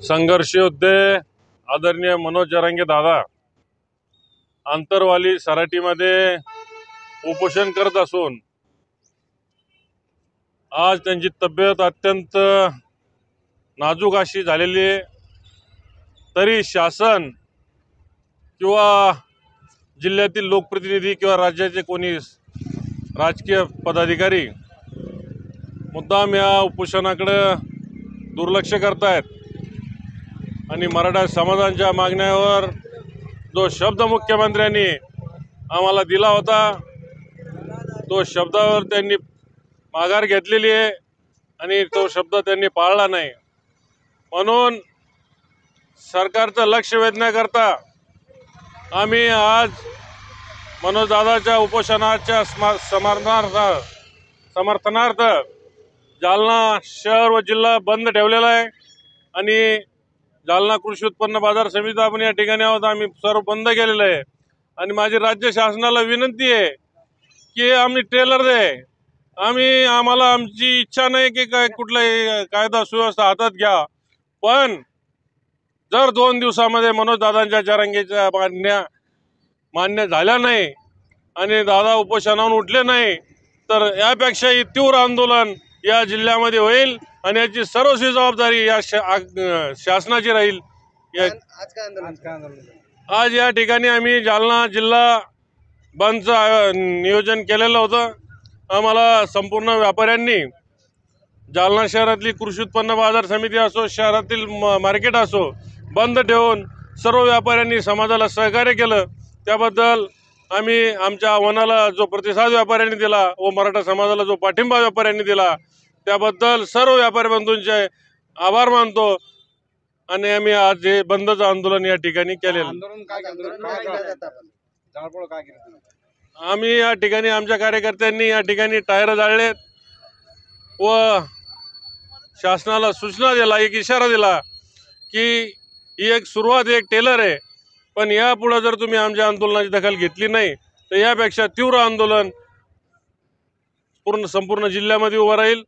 संघर्ष योद्धे आदरणीय मनोज जरांगे दादा आंतरवाली सराटीमध्ये उपोषण करत असून आज त्यांची तब्येत अत्यंत नाजूक अशी झालेली आहे। तरी शासन किंवा जिल्ह्यातील लोकप्रतिनिधी किंवा राज्याचे कोणी राजकीय पदाधिकारी मुद्दाम या उपोषणाकडे दुर्लक्ष करतायत आणि मराठा समाजाच्या मागण्यावर जो शब्द मुख्यमंत्र्यांनी आम्हाला दिला होता तो शब्दावर त्यांनी माघार घेतलेली आहे आणि तो शब्द त्यांनी पाळला नाही। म्हणून सरकारचं लक्ष वेधण्याकरता आम्ही आज मनोज दादाच्या उपोषणाच्या समर्थनार्थ जालना शहर व जिल्हा बंद ठेवलेला आहे आणि जालना कृषी उत्पन्न बाजार समिती आपण या ठिकाणी आहोत। आम्ही सर्व बंद केलेलं आहे आणि माझी राज्य शासनाला विनंती आहे की आम्ही ट्रेलर दे। आम्हाला आमची इच्छा नाही की काय कुठलाही कायदा सुव्यवस्था हातात घ्या, पण जर 2 दिवसामध्ये मनोज दादांच्या जरांगेच्या मान्य झाल्या नाही आणि दादा उपोषणावरून उठले नाही तर यापेक्षाही तीव्र आंदोलन या जिल्ह्यामध्ये होईल आणि याची सर्वस्वी जबाबदारी या शासनाची राहील। आज या ठिकाणी आम्ही जालना जिल्हा बंदचं नियोजन केलेलं होतं। आम्हाला संपूर्ण व्यापाऱ्यांनी जालना शहरातली कृषी उत्पन्न बाजार समिती असो, शहरातील मार्केट असो, बंद ठेवून सर्व व्यापाऱ्यांनी समाजाला सहकार्य केलं। त्याबद्दल आम्ही आमच्या आव्हानाला जो प्रतिसाद व्यापाऱ्यांनी दिला व मराठा समाजाला जो पाठिंबा व्यापाऱ्यांनी दिला त्याबद्दल सर्व व्यापारी बंधूंचे आभार मानतो आणि आम्ही आज हे बंदचं आंदोलन या ठिकाणी केलेलं। आम्ही या ठिकाणी आमच्या कार्यकर्त्यांनी या ठिकाणी टायर जाळलेत व शासनाला सूचना दिला, एक इशारा दिला की ही एक सुरुवात, एक टेलर आहे, पण यापुढे जर तुम्ही आमच्या आंदोलनाची दखल घेतली नाही तर यापेक्षा तीव्र आंदोलन संपूर्ण जिल्ह्यामध्ये उभं राहील।